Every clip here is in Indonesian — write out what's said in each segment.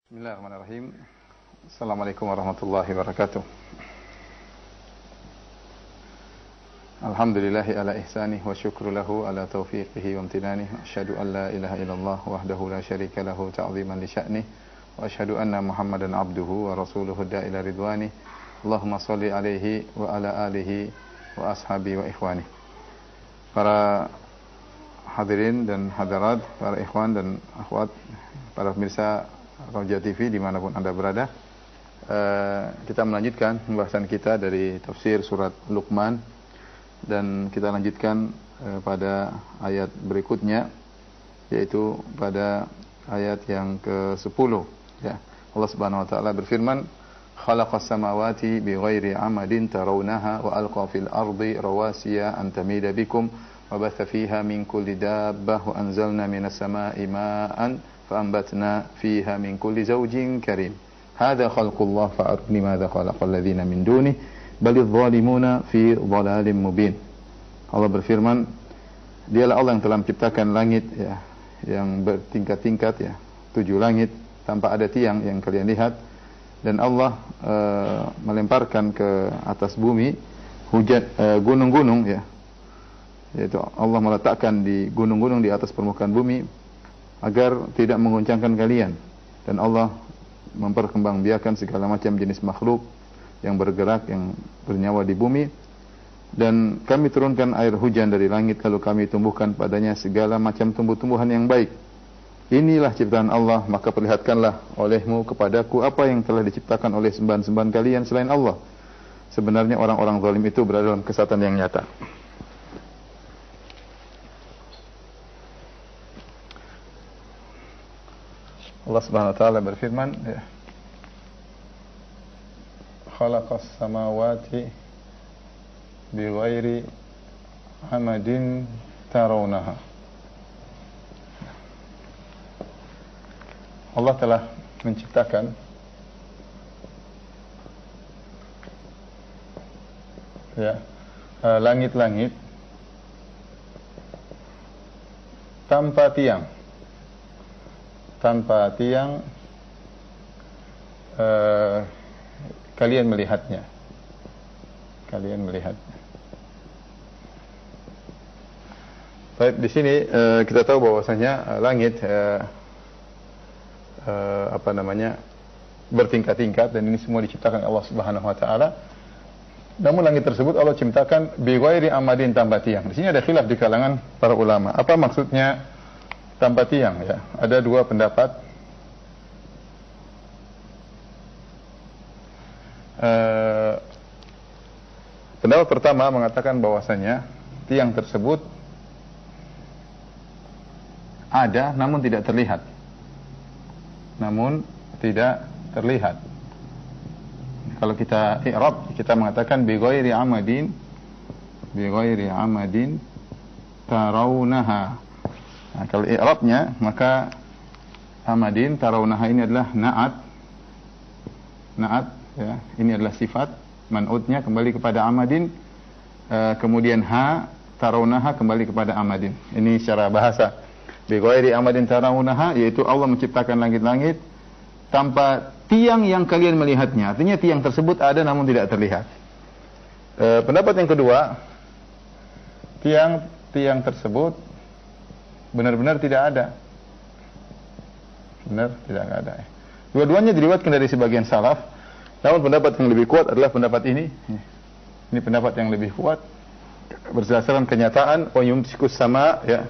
Bismillahirrahmanirrahim. Assalamualaikum warahmatullahi wabarakatuh. Alhamdulillahi ala ihsanih wa syukru lahu ala taufiqihi wa amtinanih. Asyhadu an la ilaha illallah wahdahu la syarika lahu ta'ziman li sya'nih. Wa asyhadu anna Muhammadan abduhu wa rasuluhu da'ila ridwanih. Allahumma shalli alaihi wa ala alihi wa ashabi wa ikhwani. Para hadirin dan hadirat, para ikhwan dan akhwat, para pemirsa Raja TV dimanapun Anda berada, kita melanjutkan pembahasan kita dari tafsir surat Luqman, dan kita lanjutkan pada ayat berikutnya, yaitu pada ayat yang ke-10. Ya. Allah Subhanahu wa taala berfirman, "Khalaqas samawati bighairi 'amadin tarawnaha wa alqa fil ardi rawasiya an tamida bikum wa batha fiha min kulli dabbah wa anzalna minas samaa'i ma'an فأنبتنا فيها من كل زوج كريم هذا خلق الله فأرني ماذا خلق الذين من دونه بل الظالمون في ضلال مبين." Allah berfirman, dialah Allah yang telah menciptakan langit, ya, yang bertingkat-tingkat, ya, 7 langit tanpa ada tiang yang kalian lihat, dan Allah melemparkan ke atas bumi hujan, gunung-gunung, ya, yaitu Allah meletakkan di gunung-gunung di atas permukaan bumi agar tidak mengguncangkan kalian, dan Allah memperkembangbiakan segala macam jenis makhluk yang bergerak, yang bernyawa di bumi, dan kami turunkan air hujan dari langit lalu kami tumbuhkan padanya segala macam tumbuh-tumbuhan yang baik. Inilah ciptaan Allah, maka perlihatkanlah olehmu kepadaku apa yang telah diciptakan oleh sembahan-sembahan kalian selain Allah. Sebenarnya orang-orang zalim itu berada dalam kesesatan yang nyata. Allah Subhanahu wa taala berfirman, ya, khalaqas samawati bighairi amadin tarawnaha. Allah telah menciptakan langit-langit tanpa tiang. Kalian melihatnya. Baik, di sini kita tahu bahwasanya langit bertingkat-tingkat, dan ini semua diciptakan Allah Subhanahu wa taala. Namun langit tersebut Allah ciptakan bi ghairi amadin, tanpa tiang. Di sini ada khilaf di kalangan para ulama. Apa maksudnya tanpa tiang, ya? Ada 2 pendapat. Pendapat pertama mengatakan bahwasanya tiang tersebut ada namun tidak terlihat. Kalau kita i'rab, kita mengatakan bi ghairi amadin tarawnaha. Nah, kalau i'rabnya, maka amadin tarawnaha ini adalah na'at, ya, ini adalah sifat, man'utnya kembali kepada amadin, kemudian ha tarawnaha kembali kepada amadin. Ini secara bahasa. Bi ghairi amadin tarawnaha, yaitu Allah menciptakan langit-langit tanpa tiang yang kalian melihatnya. Artinya tiang tersebut ada namun tidak terlihat. Pendapat yang kedua, tiang tersebut benar-benar tidak ada. Dua-duanya diriwayatkan dari sebagian salaf. Namun pendapat yang lebih kuat adalah pendapat ini. Ini pendapat yang lebih kuat berdasarkan kenyataan, wa yumsikus sama, ya.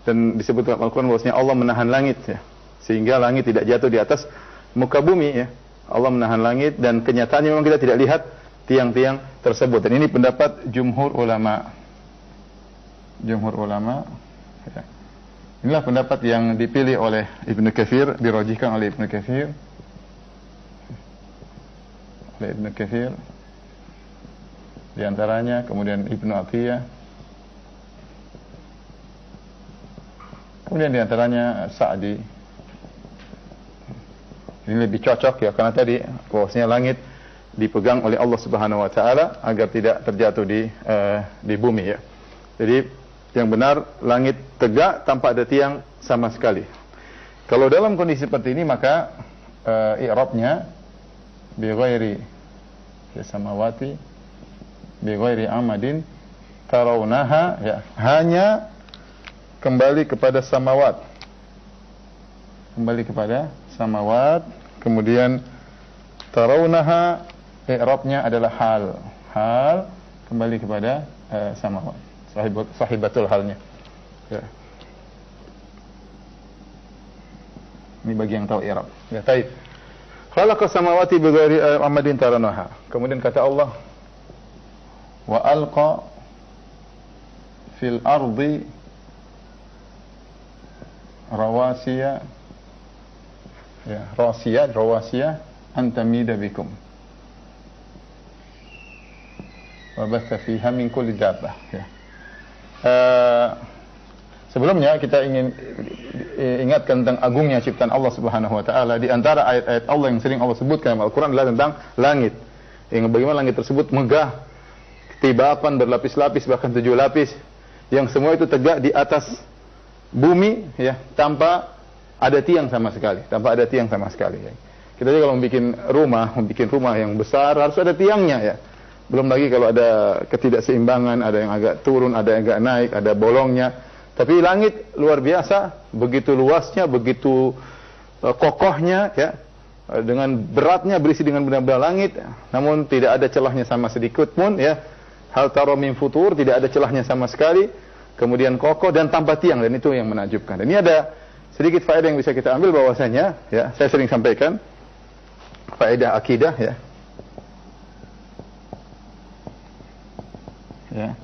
Dan disebutkan Al-Qur'an bahwasanya Allah menahan langit, ya, sehingga langit tidak jatuh di atas muka bumi, ya. Allah menahan langit, dan kenyataannya memang kita tidak lihat tiang-tiang tersebut. Dan ini pendapat jumhur ulama. Ya. Inilah pendapat yang dipilih oleh Ibnu Katsir, dirajihkan oleh Ibnu Katsir. Di antaranya, kemudian Ibnu Athiyah, kemudian di antaranya Sa'di. Ini lebih cocok, ya, karena tadi bahwasanya langit dipegang oleh Allah Subhanahu wa taala agar tidak terjatuh di bumi, ya. Jadi yang benar, langit tegak tanpa ada tiang sama sekali. Kalau dalam kondisi seperti ini, maka i'rabnya bi ghairi samawati bi ghairi amadin tarawnaha, ya, hanya kembali kepada samawat. Kembali kepada samawat, kemudian tarawnaha i'rabnya adalah hal. Hal kembali kepada samawat. Sahibatul halnya. Ya. Ini bagi yang tahu i'rab. Ya, baik. Khalaqas samawati bighairi amadin tarawnaha. Kemudian kata Allah, wa alqa fil ardi rawasiya, ya, rawasiya an tamida bikum wa batha fiha min kulli dabbah, ya. Sebelumnya kita ingin ingatkan tentang agungnya ciptaan Allah Subhanahu wa taala. Di antara ayat-ayat Allah yang sering Allah sebutkan dalam Al-Qur'an adalah tentang langit. Yang bagaimana langit tersebut megah, ketibakan berlapis-lapis, bahkan 7 lapis, yang semua itu tegak di atas bumi, ya, tanpa ada tiang sama sekali, ya. Kita juga kalau membuat rumah yang besar harus ada tiangnya, ya. Belum lagi kalau ada ketidakseimbangan, ada yang agak turun, ada yang agak naik, ada bolongnya. Tapi langit luar biasa, begitu luasnya, begitu kokohnya, ya, dengan beratnya, berisi dengan benda-benda langit, namun tidak ada celahnya sama sedikit pun, ya. Hal tara min futur, tidak ada celahnya sama sekali, kemudian kokoh dan tanpa tiang, dan itu yang menakjubkan. Dan ini ada sedikit faedah yang bisa kita ambil bahwasanya, ya, saya sering sampaikan faedah akidah, ya. Ya.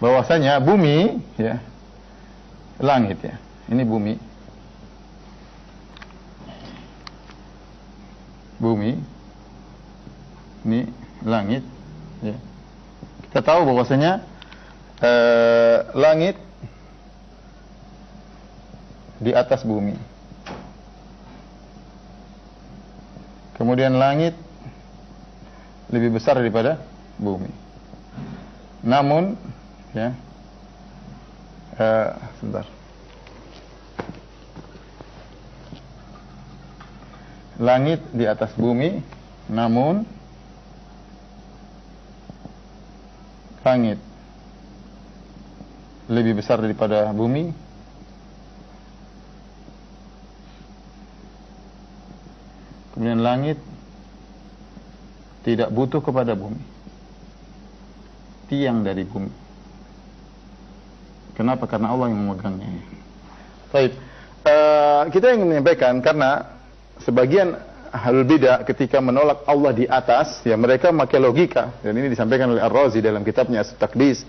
Bahwasanya bumi, ya, langit, ya. Ini bumi. Bumi. Ini langit, ya. Kita tahu bahwasanya langit di atas bumi. Kemudian langit lebih besar daripada bumi. Namun, ya, sebentar. Langit di atas bumi, namun langit lebih besar daripada bumi. Kemudian langit tidak butuh kepada bumi, tiang dari bumi. Kenapa? Karena Allah yang memegangnya. Baik, kita ingin menyampaikan karena sebagian ahlul bidah ketika menolak Allah di atas, ya, mereka memakai logika, dan ini disampaikan oleh Ar-Razi dalam kitabnya As-Taqdis.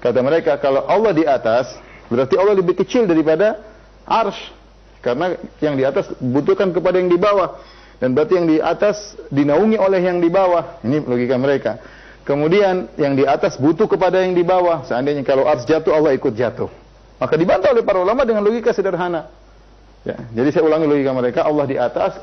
Kata mereka, kalau Allah di atas, berarti Allah lebih kecil daripada arsy, karena yang di atas butuhkan kepada yang di bawah, dan berarti yang di atas dinaungi oleh yang di bawah. Ini logika mereka. Kemudian yang di atas butuh kepada yang di bawah. Seandainya kalau arsy jatuh, Allah ikut jatuh. Maka dibantah oleh para ulama dengan logika sederhana. Ya, jadi saya ulangi logika mereka, Allah di atas,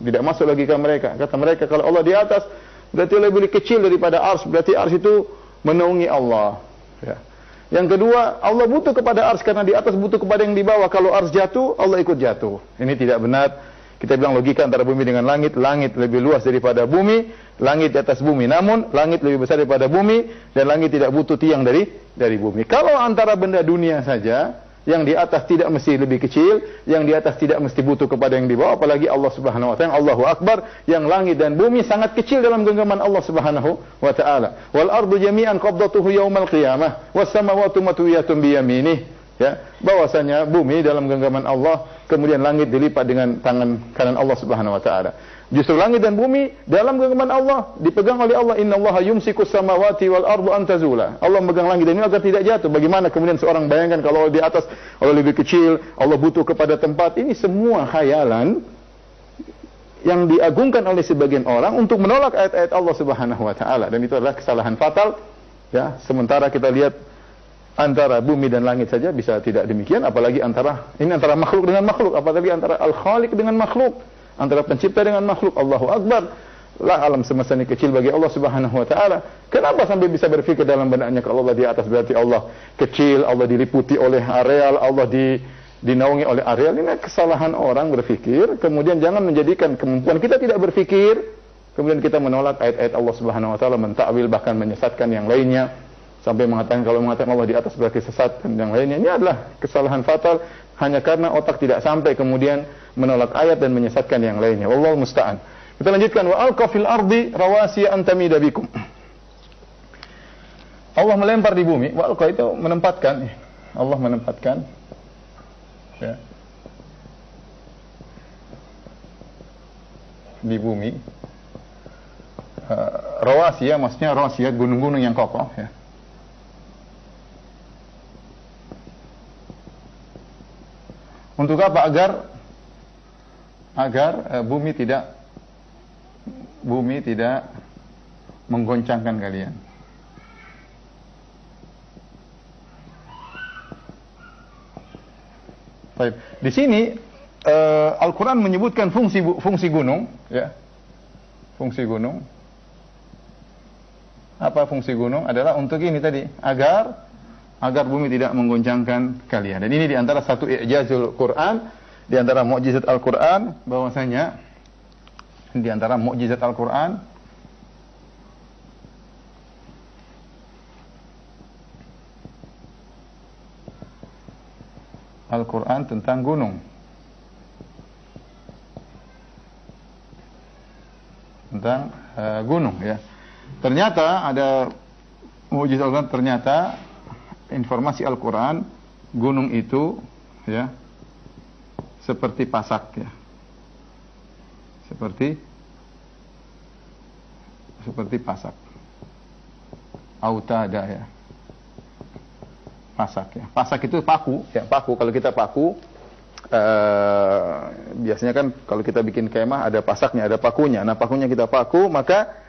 tidak masuk logika mereka. Kata mereka, kalau Allah di atas, berarti lebih kecil daripada arsy, berarti arsy itu menaungi Allah. Ya. Yang kedua, Allah butuh kepada arsy karena di atas butuh kepada yang di bawah. Kalau arsy jatuh, Allah ikut jatuh. Ini tidak benar. Kita bilang logika antara bumi dengan langit. Langit lebih luas daripada bumi, langit di atas bumi. Namun langit lebih besar daripada bumi, dan langit tidak butuh tiang dari bumi. Kalau antara benda dunia saja, yang di atas tidak mesti lebih kecil, yang di atas tidak mesti butuh kepada yang di bawah, apalagi Allah Subhanahu wa taala, Allahu Akbar, yang langit dan bumi sangat kecil dalam genggaman Allah Subhanahu wa taala. Wal ardu jami'an qabdatuhu yaumal qiyamah was samawati matwiyatun bi yaminih. Ya, bahwasanya bumi dalam genggaman Allah, kemudian langit dilipat dengan tangan kanan Allah Subhanahu wa taala. Justru langit dan bumi dalam genggaman Allah, dipegang oleh Allah. Innallaha yumsikus samawati wal ardu an tazula. Allah memegang langit dan bumi agar tidak jatuh. Bagaimana kemudian seorang bayangkan kalau Allah di atas, Allah lebih kecil, Allah butuh kepada tempat. Ini semua khayalan yang diagungkan oleh sebagian orang untuk menolak ayat-ayat Allah Subhanahu wa taala, dan itu adalah kesalahan fatal. Ya, sementara kita lihat antara bumi dan langit saja bisa tidak demikian, apalagi antara makhluk dengan makhluk, apalagi antara al-khaliq dengan makhluk, antara pencipta dengan makhluk. Allahu Akbar. Lah, alam semesta ini kecil bagi Allah Subhanahu wa taala. Kenapa sampai bisa berpikir dalam benaknya kalau Allah di atas berarti Allah kecil, Allah diliputi oleh areal, Allah dinaungi oleh Ariel. Ini kesalahan orang berpikir, kemudian jangan menjadikan kemampuan kita tidak berpikir, kemudian kita menolak ayat-ayat Allah Subhanahu wa taala, mentakwil bahkan menyesatkan yang lainnya, sampai mengatakan kalau mengatakan Allah di atas berarti sesat dan yang lainnya. Ini adalah kesalahan fatal hanya karena otak tidak sampai, kemudian menolak ayat dan menyesatkan yang lainnya. Wallahu musta'an. Kita lanjutkan, wa alqa fil ardi rawasiya an tamida bikum. Allah melempar di bumi, wa alqa itu menempatkan. Allah menempatkan, ya, di bumi. Rawasiya maksudnya rawasiya gunung-gunung yang kokoh, ya. Untuk apa? Agar bumi tidak menggoncangkan kalian. Baik. Di sini Al-Quran menyebutkan fungsi gunung, ya. Fungsi gunung. Apa fungsi gunung? Adalah untuk ini tadi, agar bumi tidak menggoncangkan kalian. Dan ini diantara satu i'jazul Quran, diantara mukjizat Al-Quran, bahwasanya diantara mukjizat Al-Quran tentang gunung. Tentang gunung, ya. Ternyata ada mukjizat Al-Quran, ternyata informasi Al-Quran, gunung itu, ya, seperti pasak, ya. Seperti pasak. Autada, ya. Pasak, ya. Pasak itu paku, ya, paku. Kalau kita paku, biasanya kan kalau kita bikin kemah ada pasaknya, ada pakunya. Nah, pakunya kita paku, maka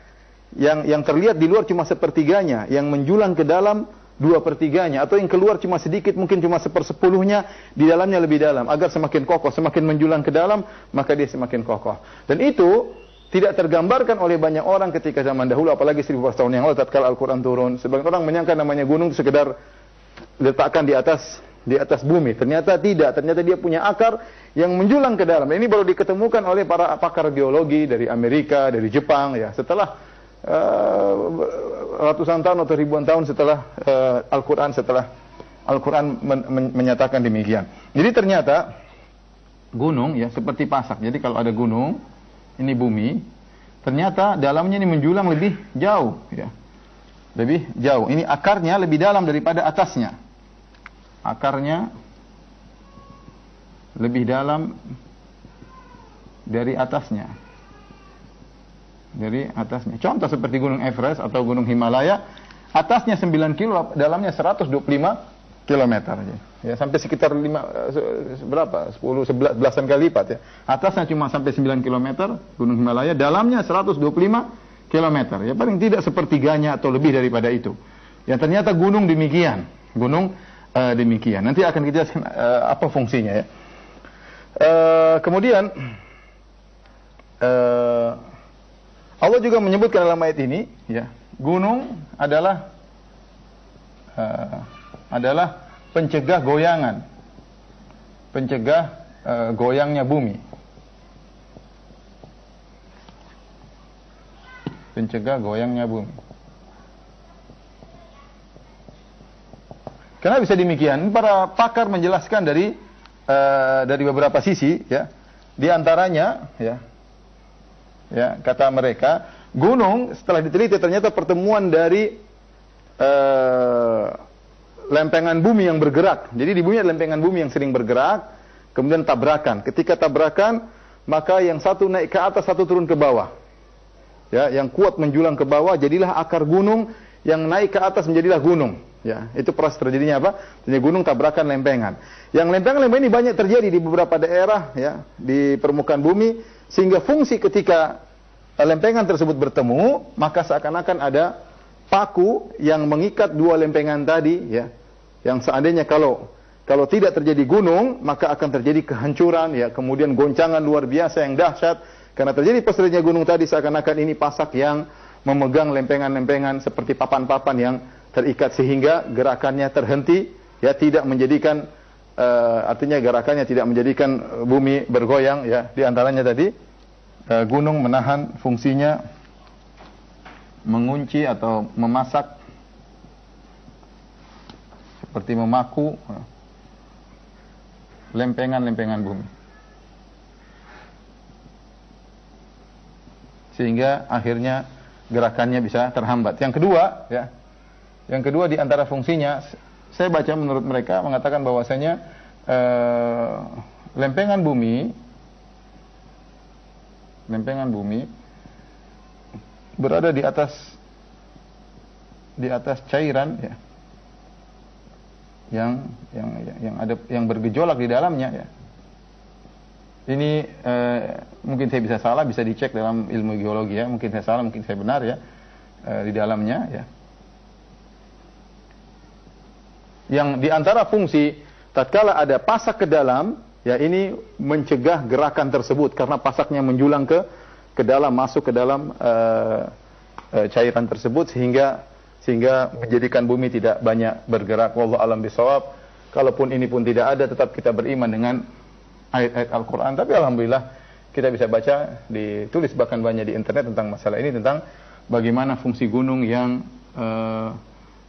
yang terlihat di luar cuma sepertiganya, yang menjulang ke dalam 2/3-nya, atau yang keluar cuma sedikit, mungkin cuma 1/10-nya, di dalamnya lebih dalam, agar semakin kokoh, semakin menjulang ke dalam, maka dia semakin kokoh. Dan itu tidak tergambarkan oleh banyak orang ketika zaman dahulu, apalagi 1000 tahun yang lalu tatkala Al-Quran turun. Sebagian orang menyangka namanya gunung itu sekedar diletakkan di atas bumi. Ternyata tidak, ternyata dia punya akar yang menjulang ke dalam. Ini baru diketemukan oleh para pakar geologi dari Amerika, dari Jepang, ya, setelah ratusan tahun atau ribuan tahun setelah Al-Quran menyatakan demikian. Jadi ternyata gunung, ya, seperti pasak. Jadi kalau ada gunung, ini bumi, ternyata dalamnya ini menjulang lebih jauh, ya. Lebih jauh. Ini akarnya lebih dalam daripada atasnya. Akarnya lebih dalam dari atasnya. Contoh seperti Gunung Everest atau Gunung Himalaya, atasnya 9 kilo, dalamnya 125 km, ya, sampai sekitar 10 belasan kali lipat, ya. Atasnya cuma sampai 9 km Gunung Himalaya, dalamnya 125 km, ya, paling tidak sepertiganya atau lebih daripada itu. Ya, ternyata gunung demikian. Nanti akan kita jelaskan apa fungsinya, ya. Kemudian Allah juga menyebutkan dalam ayat ini, ya, gunung adalah pencegah goyangan, goyangnya bumi, Kenapa bisa demikian? Para pakar menjelaskan dari beberapa sisi, ya. Di antaranya, ya, kata mereka, gunung setelah diteliti ternyata pertemuan dari lempengan bumi yang bergerak. Jadi di bumi ada lempengan bumi yang sering bergerak, kemudian tabrakan. Ketika tabrakan, maka yang satu naik ke atas, satu turun ke bawah. Ya, yang kuat menjulang ke bawah, jadilah akar gunung, yang naik ke atas menjadilah gunung. Ya, itu proses terjadinya apa? Terjadi gunung tabrakan lempengan. Yang lempengan-lempengan ini banyak terjadi di beberapa daerah, ya, di permukaan bumi, sehingga fungsi ketika lempengan tersebut bertemu, maka seakan-akan ada paku yang mengikat dua lempengan tadi, ya. Yang seandainya kalau tidak terjadi gunung, maka akan terjadi kehancuran, ya, kemudian goncangan luar biasa yang dahsyat. Karena terjadi pas terjadinya gunung tadi, seakan-akan ini pasak yang memegang lempengan-lempengan seperti papan-papan yang terikat, sehingga gerakannya terhenti, ya, tidak menjadikan artinya gerakannya tidak menjadikan bumi bergoyang ya. Di antaranya tadi gunung menahan fungsinya mengunci atau memasak seperti memaku lempengan-lempengan bumi. Sehingga akhirnya gerakannya bisa terhambat. Yang kedua, ya. Yang kedua di antara fungsinya, saya baca menurut mereka mengatakan bahwasanya lempengan bumi berada di atas cairan ya. Yang bergejolak di dalamnya ya. Ini mungkin saya bisa salah, bisa dicek dalam ilmu geologi ya. Mungkin saya salah, mungkin saya benar ya. Di dalamnya ya. Yang di antara fungsi tatkala ada pasak ke dalam, ya ini mencegah gerakan tersebut karena pasaknya menjulang ke dalam, masuk ke dalam cairan tersebut sehingga menjadikan bumi tidak banyak bergerak. Wallahu alam bisawab. Kalaupun ini pun tidak ada, tetap kita beriman dengan ayat-ayat Al-Quran. Tapi alhamdulillah kita bisa baca, ditulis bahkan banyak di internet tentang masalah ini, tentang bagaimana fungsi gunung yang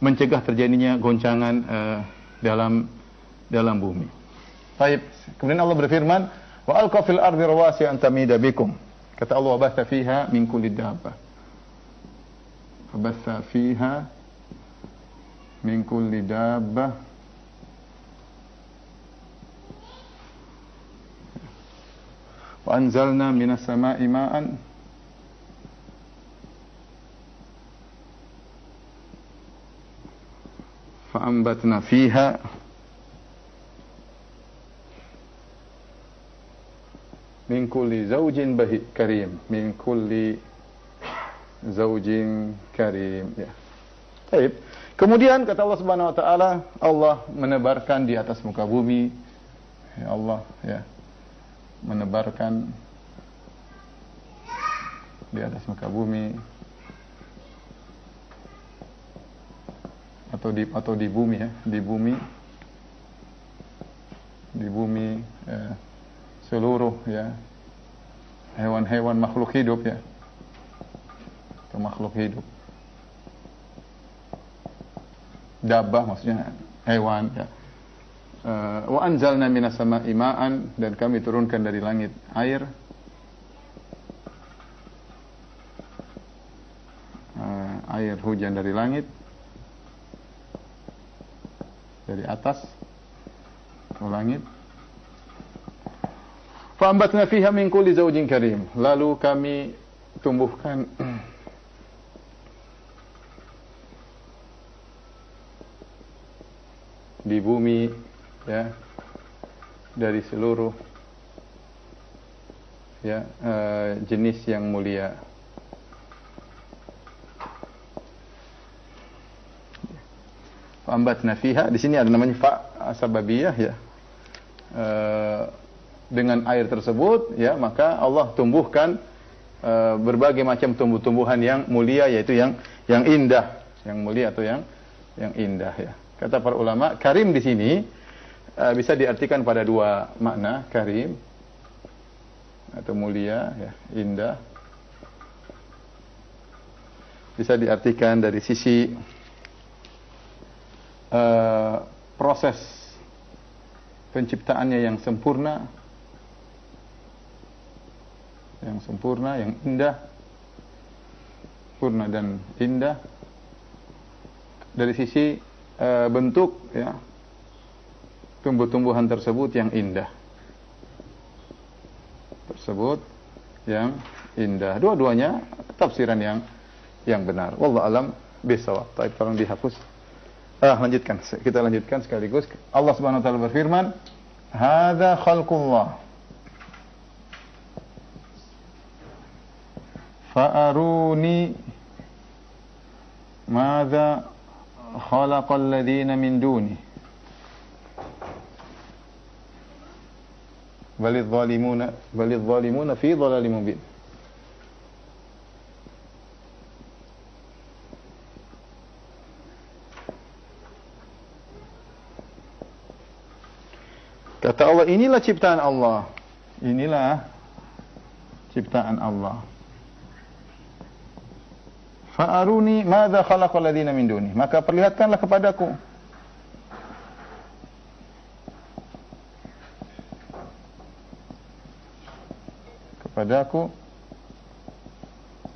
mencegah terjadinya goncangan dalam bumi. Baik. Kemudian Allah berfirman, wa alqa fil ardi rawasiya an tamida bikum. Kata Allah, wa batha fiha min kulli dabbah. Wa batha fiha min kulli dabbah. Wa anzalna minas sama'i ma'an fa'ambatna fiha min kulli zawjin karim, min kulli zawjin karim ya. Baik. Kemudian kata Allah Subhanahu wa taala, Allah menebarkan di atas muka bumi, ya Allah ya, menebarkan di atas muka bumi atau di bumi ya, di bumi seluruh ya hewan-hewan makhluk hidup ya, atau makhluk hidup. Dabbah maksudnya hewan ya. Wa anzalna minas sama'i ma'an, dan kami turunkan dari langit air. Air hujan dari langit, dari atas ke langit. Fa'ambatna fiha min kulli zawjin karim. Lalu kami tumbuhkan di bumi ya dari seluruh ya jenis yang mulia. Fa'ambatna fiha, di sini ada namanya fa sababiyah ya. Dengan air tersebut ya, maka Allah tumbuhkan berbagai macam tumbuh-tumbuhan yang mulia, yaitu yang indah, yang mulia atau yang indah ya. Kata para ulama, karim di sini bisa diartikan pada dua makna, karim atau mulia ya, indah. Bisa diartikan dari sisi proses penciptaannya yang sempurna, yang indah, sempurna dan indah. Dari sisi bentuk ya, tumbuh-tumbuhan tersebut yang indah, Dua-duanya tafsiran yang benar. Wallahu alam bisawab. Baik, tolong dihapus. Lanjutkan. Kita lanjutkan sekaligus. Allah Subhanahu wa taala berfirman, "Hadza khalqullah. Fa'aruni madza khalaqal ladzina min duni. Balidh zalimuna fi dhalalim mubin." Kata Allah, inilah ciptaan Allah. Inilah ciptaan Allah. Fa'aruni madza khalaqal ladzina min duni. Maka perlihatkanlah kepadaku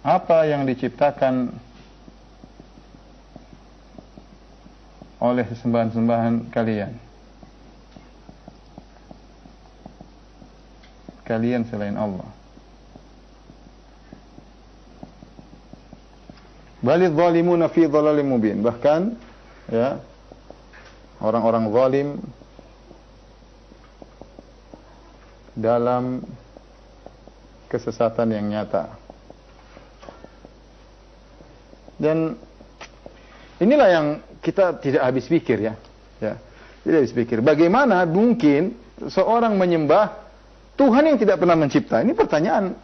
apa yang diciptakan oleh sembahan-sembahan kalian selain Allah. Balidh zalimuna fi dhalalim mubin. Bahkan ya, orang-orang zalim dalam kesesatan yang nyata. Dan inilah yang kita tidak habis pikir ya. Tidak habis pikir. Bagaimana mungkin seorang menyembah Tuhan yang tidak pernah mencipta? Ini pertanyaan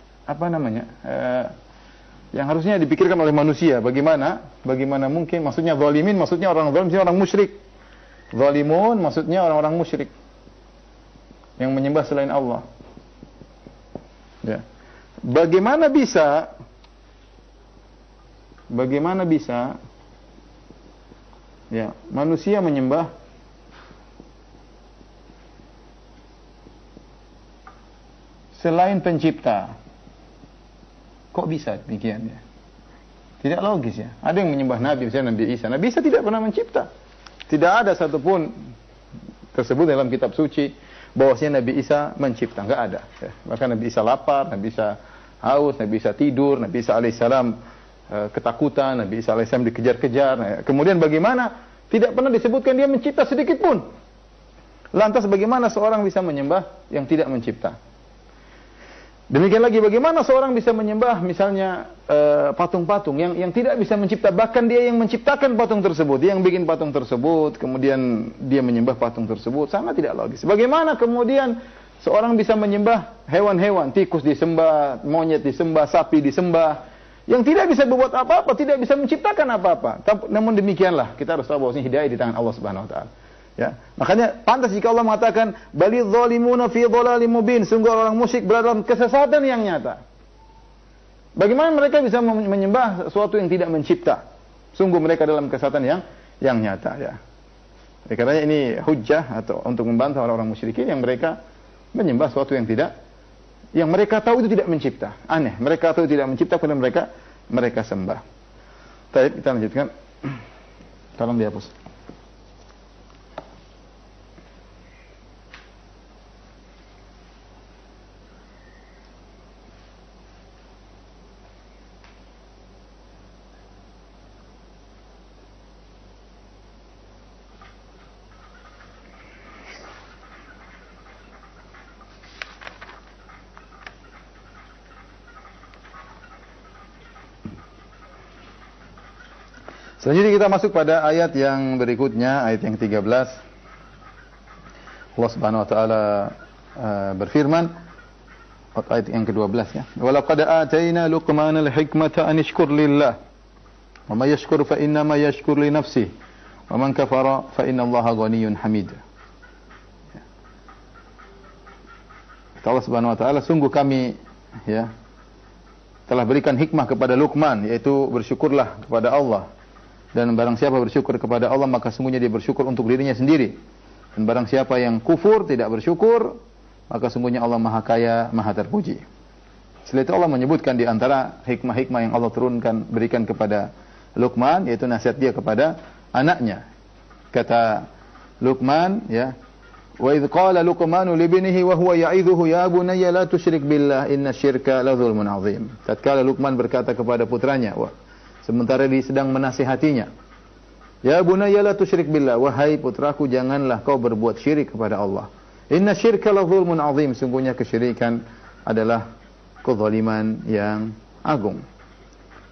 yang harusnya dipikirkan oleh manusia. Bagaimana mungkin? Maksudnya zalimin, maksudnya orang zalim, maksudnya orang musyrik. Zalimun maksudnya orang-orang musyrik yang menyembah selain Allah. Ya. Bagaimana bisa ya, manusia menyembah selain pencipta? Kok bisa demikian ya? Tidak logis ya. Ada yang menyembah Nabi, misalnya Nabi Isa. Nabi Isa tidak pernah mencipta. Tidak ada satupun tersebut dalam kitab suci bahwasanya Nabi Isa mencipta. Enggak ada. Ya. Bahkan Nabi Isa lapar, Nabi Isa haus, Nabi Isa tidur, Nabi Isa alaihissalam ketakutan, Nabi Isa alaihissalam dikejar-kejar. Nah, kemudian bagaimana tidak pernah disebutkan dia mencipta sedikit pun. Lantas bagaimana seorang bisa menyembah yang tidak mencipta? Demikian lagi bagaimana seorang bisa menyembah misalnya patung-patung yang tidak bisa mencipta, bahkan dia yang menciptakan patung tersebut, dia yang bikin patung tersebut, kemudian dia menyembah patung tersebut, sangat tidak logis. Bagaimana kemudian seorang bisa menyembah hewan-hewan, tikus disembah, monyet disembah, sapi disembah, yang tidak bisa berbuat apa-apa, tidak bisa menciptakan apa-apa. Namun demikianlah kita harus tahu bahwasanya hidayah di tangan Allah Subhanahu wa taala. Ya, makanya pantas jika Allah mengatakan balidh zalimuna fi dhalalim mubin, sungguh orang musyrik berada dalam kesesatan yang nyata. Bagaimana mereka bisa menyembah sesuatu yang tidak mencipta? Sungguh mereka dalam kesesatan yang nyata ya. Karena ini hujjah atau untuk membantah orang-orang musyrikin yang mereka menyembah sesuatu yang mereka tahu itu tidak mencipta. Aneh, mereka tahu tidak mencipta kemudian mereka sembah. Baik, kita lanjutkan. Tolong dihapus. Selanjutnya kita masuk pada ayat yang berikutnya, ayat yang 13. Allah Subhanahu wa taala berfirman, ayat yang ke-12 ya. Wa laqad atayna Luqmanal hikmata an yashkur lillah. Wa may yashkur fa inna ma yashkur li nafsihi. Wa man kafara fa inna Allaha ghaniyyun hamid. Allah Subhanahu wa taala, sungguh kami ya telah berikan hikmah kepada Luqman, yaitu bersyukurlah kepada Allah. Dan barang siapa bersyukur kepada Allah, maka sungguhnya dia bersyukur untuk dirinya sendiri. Dan barang siapa yang kufur, tidak bersyukur, maka sungguhnya Allah Maha Kaya, Maha Terpuji. Setelah itu Allah menyebutkan di antara hikmah-hikmah yang Allah turunkan, berikan kepada Luqman, yaitu nasihat dia kepada anaknya. Kata Luqman, ya, wa idh qala Luqmanu li ibnihi wa huwa ya'idhuhu ya bunayya la tusyrik billah inna syirka la dzulmun 'adzim. Tatkala Luqman berkata kepada putranya, sementara dia sedang menasihatinya, ya bunayya la tusyrik billah, wahai putraku janganlah kau berbuat syirik kepada Allah. Inna syirka la dzulmun 'adzim, sungguhnya kesyirikan adalah kezaliman yang agung.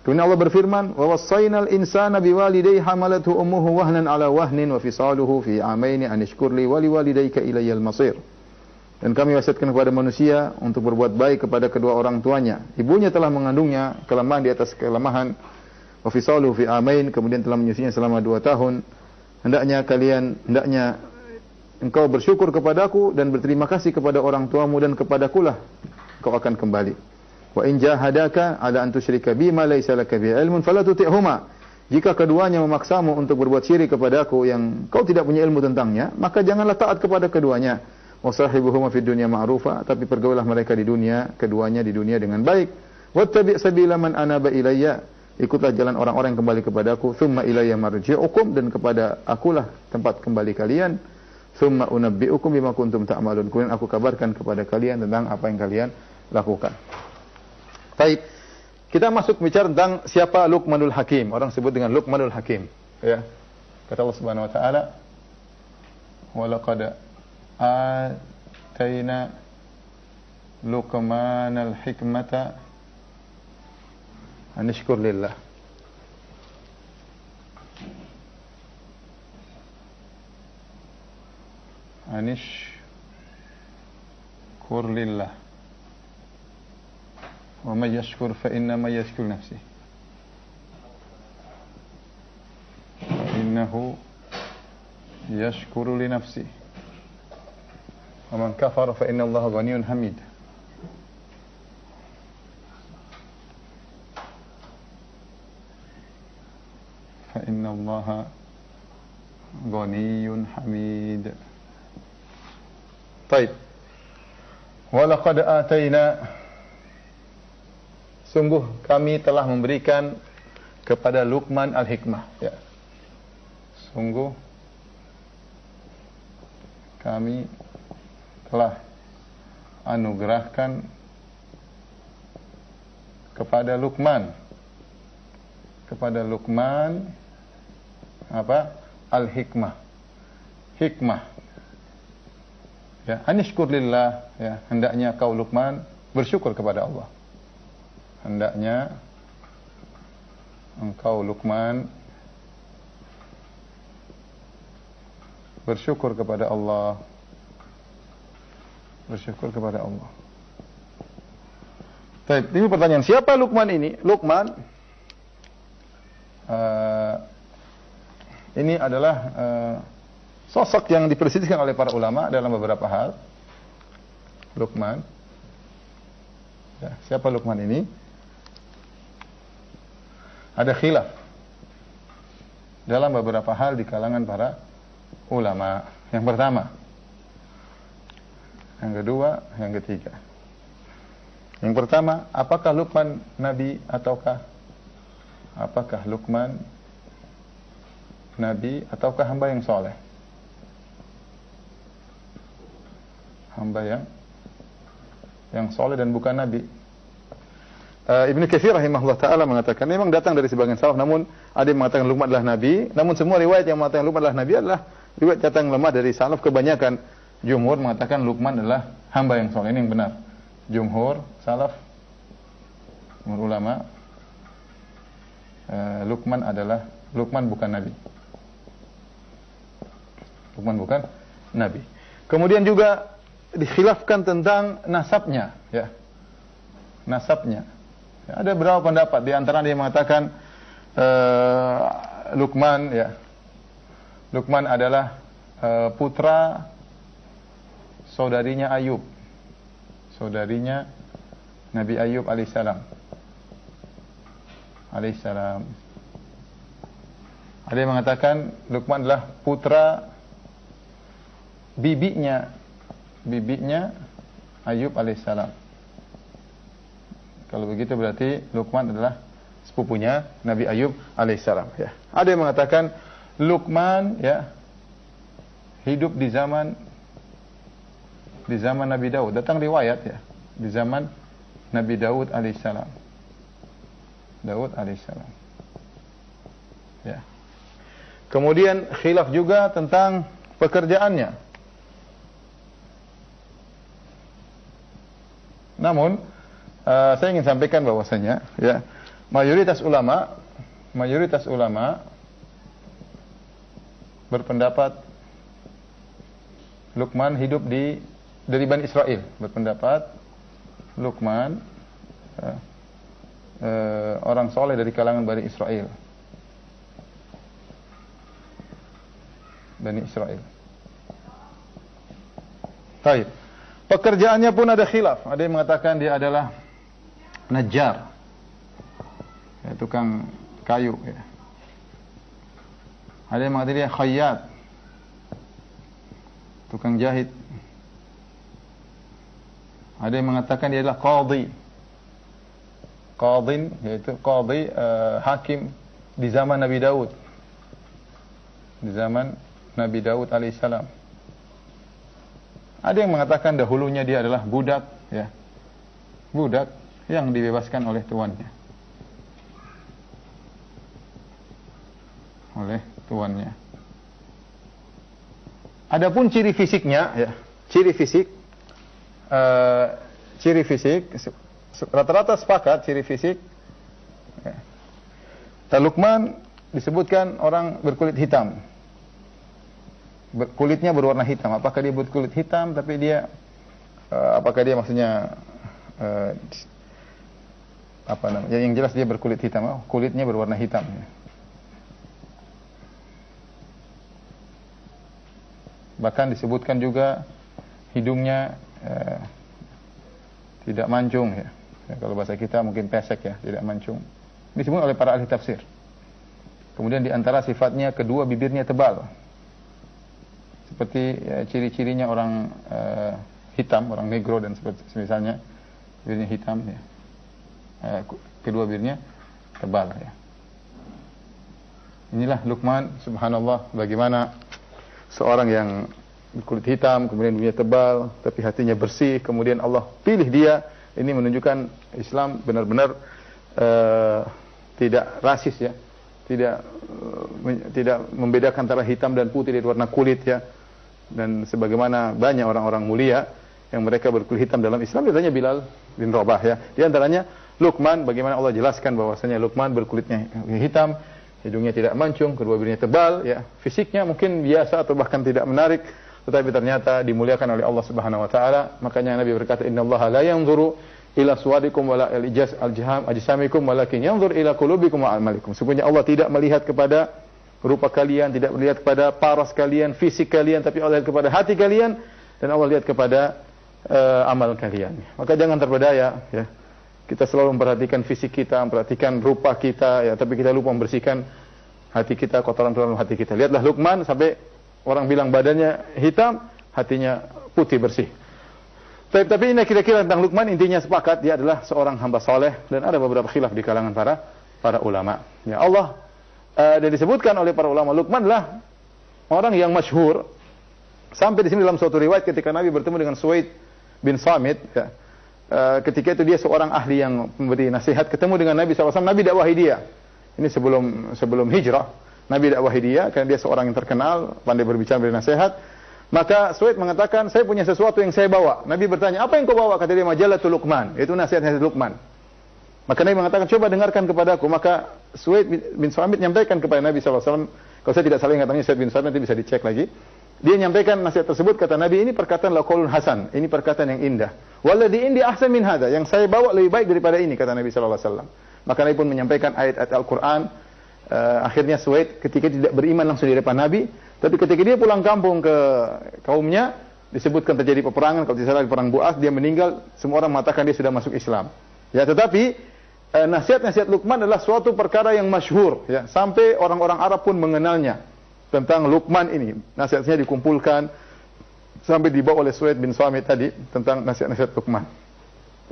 Kemudian Allah berfirman, wa wassaynal insana biwalidayhi hamalathu ummuhu wahnan 'ala wahnin wa fisaluhu fi 'amaini an ishkur li wa liwalidayka ilayyal masir. Dan kami wasiatkan kepada manusia untuk berbuat baik kepada kedua orang tuanya. Ibunya telah mengandungnya kelemahan di atas kelemahan. Wa fisaluhu fi 'amain, kemudian telah menyusuinya selama 2 tahun. Hendaknya engkau bersyukur kepadaku dan berterima kasih kepada orang tuamu dan kepadakulah kau akan kembali. Wa in jahadaka ala an tusyrika bima laysa laka bi ilmun fala tuti'huma. Jika keduanya memaksamu untuk berbuat syirik kepadaku yang kau tidak punya ilmu tentangnya, maka janganlah taat kepada keduanya. Wa sahibuhuma fid dunya ma'rufa, tapi pergaulah mereka di dunia, keduanya di dunia dengan baik. Wattabi' sabila man anaba ilayya. Ikutlah jalan orang-orang yang kembali kepadaku. Tsumma ilayya marji'ukum, dan kepada akulah tempat kembali kalian. Tsumma unabbi'ukum bima kuntum ta'malun. Kemudian aku kabarkan kepada kalian tentang apa yang kalian lakukan. Baik. Kita masuk bicara tentang siapa Luqmanul Hakim. Orang sebut dengan Luqmanul Hakim. Ya. Kata Allah Subhanahu wa taala, "Wa laqad atayna Luqmanal hikmata an yashkur lillah." Anishkur lillah. Wa may yashkur fa innama yashkur nafsihi. Innahu yashkuru li nafsihi. Wa man kafara fa inna Allaha ghaniyyun hamid. Fa inna Allaha ghaniyyun hamid. Baik. Wa laqad atayna, sungguh kami telah memberikan kepada Luqman al-hikmah. Ya. Sungguh kami telah anugerahkan kepada Luqman apa? Al-hikmah. Hikmah. Ya, anishkur lillah, ya, hendaknya kau Luqman bersyukur kepada Allah. Hendaknya engkau Luqman bersyukur kepada Allah. Bersyukur kepada Allah. Baik, ini pertanyaan, siapa Luqman ini? Luqman ini adalah sosok yang diperselisihkan oleh para ulama dalam beberapa hal. Luqman. Ya, siapa Luqman ini? Ada khilaf dalam beberapa hal di kalangan para ulama. Yang pertama, yang kedua, yang ketiga. Yang pertama, apakah Luqman nabi ataukah Luqman nabi ataukah hamba yang soleh? Hamba yang soleh dan bukan nabi. Ibnu Katsir rahimahullah taala mengatakan memang datang dari sebagian salaf, namun ada yang mengatakan Luqman adalah nabi, namun semua riwayat yang mengatakan Luqman adalah nabi adalah riwayat datang lemah dari salaf. Kebanyakan jumhur mengatakan Luqman adalah hamba yang soleh. Ini yang benar. Jumhur salaf, jumhur ulama, Luqman bukan nabi. Luqman bukan nabi. Kemudian juga dikhilafkan tentang nasabnya, ya. Nasabnya. Ya, ada beberapa pendapat, di antara dia mengatakan Luqman, ya. Luqman adalah putra saudarinya Ayub. Saudarinya Nabi Ayub alaihissalam. Ada yang mengatakan Luqman adalah putra bibinya Ayub alaihissalam. Kalau begitu berarti Luqman adalah sepupunya Nabi Ayub alaihissalam. Ya. Ada yang mengatakan Luqman, ya, hidup di zaman Nabi Daud. Datang riwayat, ya, di zaman Nabi Daud alaihissalam. Daud alaihissalam. Ya. Kemudian khilaf juga tentang pekerjaannya. Namun saya ingin sampaikan bahwasanya, ya, mayoritas ulama berpendapat Luqman hidup dari Bani Israel. Berpendapat Luqman orang soleh dari kalangan Bani Israel. Bani Israel. Baik. Pekerjaannya pun ada khilaf. Ada yang mengatakan dia adalah najjar, ya, tukang kayu. Ya. Ada yang mengatakan dia khayyat, tukang jahit. Ada yang mengatakan dia adalah qadhi. Qadhin, yaitu qadhi, hakim di zaman Nabi Daud. Di zaman Nabi Daud alaihissalam. Ada yang mengatakan dahulunya dia adalah budak, ya. Budak yang dibebaskan oleh tuannya. Oleh tuannya. Adapun ciri fisiknya, ya. Ciri fisik rata-rata sepakat ciri fisik. Ya. Luqman disebutkan orang berkulit hitam. Kulitnya berwarna hitam. Apakah dia berkulit hitam tapi dia apakah dia maksudnya apa namanya? Yang jelas dia berkulit hitam. Oh, kulitnya berwarna hitam. Bahkan disebutkan juga hidungnya tidak mancung, ya. Ya, kalau bahasa kita mungkin pesek, ya, tidak mancung. Disebut oleh para ahli tafsir. Kemudian di antara sifatnya kedua bibirnya tebal. Seperti ya, ciri-cirinya orang hitam, orang negro dan seperti misalnya bibirnya hitam, ya. Kedua bibirnya tebal, ya. Inilah Luqman, subhanallah, bagaimana seorang yang kulit hitam, kemudian bibirnya tebal, tapi hatinya bersih, kemudian Allah pilih dia. Ini menunjukkan Islam benar-benar tidak rasis, ya, tidak membedakan antara hitam dan putih dari warna kulit, ya. Dan sebagaimana banyak orang-orang mulia yang mereka berkulit hitam dalam Islam, ditanya Bilal bin Rabah, ya. Di antaranya Luqman, bagaimana Allah jelaskan bahwasanya Luqman berkulitnya hitam, hidungnya tidak mancung, kedua bibirnya tebal, ya. Fisiknya mungkin biasa atau bahkan tidak menarik, tetapi ternyata dimuliakan oleh Allah Subhanahu wa taala. Makanya Nabi berkata, "Innallaha la yanzuru ila suwadikum wala al-ijaz al-jaham ajsamikum walakin yanzur ila qulubikum wa a'malikum." Sesungguhnya Allah tidak melihat kepada rupa kalian, tidak melihat kepada paras kalian, fisik kalian, tapi Allah lihat kepada hati kalian dan Allah lihat kepada amal kalian. Maka jangan terpedaya, ya. Kita selalu memperhatikan fisik kita, memperhatikan rupa kita, ya, tapi kita lupa membersihkan hati kita, kotoran-kotoran hati kita. Lihatlah Luqman, sampai orang bilang badannya hitam, hatinya putih bersih. Tapi ini kira-kira tentang Luqman, intinya sepakat dia adalah seorang hamba soleh dan ada beberapa khilaf di kalangan para ulama. Ya Allah, dan disebutkan oleh para ulama Luqman adalah orang yang masyhur. Sampai di sini dalam suatu riwayat ketika Nabi bertemu dengan Suwaid bin Samit, ya, ketika itu dia seorang ahli yang memberi nasihat, ketemu dengan Nabi SAW, Nabi dakwahi dia. Ini sebelum hijrah. Nabi dakwahi dia karena dia seorang yang terkenal, pandai berbicara, beri nasihat. Maka Suwaid mengatakan, saya punya sesuatu yang saya bawa. Nabi bertanya, apa yang kau bawa? Kata dia, Majalatul Luqman. Itu nasihat-nasihat Luqman. Maka Nabi mengatakan, coba dengarkan kepadaku. Maka Suwaid bin Samit menyampaikan kepada Nabi SAW. Kalau saya tidak salah ingatannya Suwaid bin Samit, nanti bisa dicek lagi. Dia menyampaikan nasihat tersebut, kata Nabi, ini perkataan laqaulun hasan. Ini perkataan yang indah. Walladhi indi ahsan min hadha. Yang saya bawa lebih baik daripada ini, kata Nabi SAW. Maka Nabi pun menyampaikan ayat-ayat Al-Quran. Akhirnya Suwaid ketika tidak beriman langsung di depan Nabi, tapi ketika dia pulang kampung ke kaumnya, disebutkan terjadi peperangan, kalau tidak salah perang Bu'ath, dia meninggal, semua orang mengatakan dia sudah masuk Islam. Ya, tetapi nasihat-nasihat Luqman adalah suatu perkara yang masyhur, ya, sampai orang-orang Arab pun mengenalnya tentang Luqman ini. Nasihatnya dikumpulkan sampai dibawa oleh Suwaid bin Samit tadi tentang nasihat-nasihat Luqman.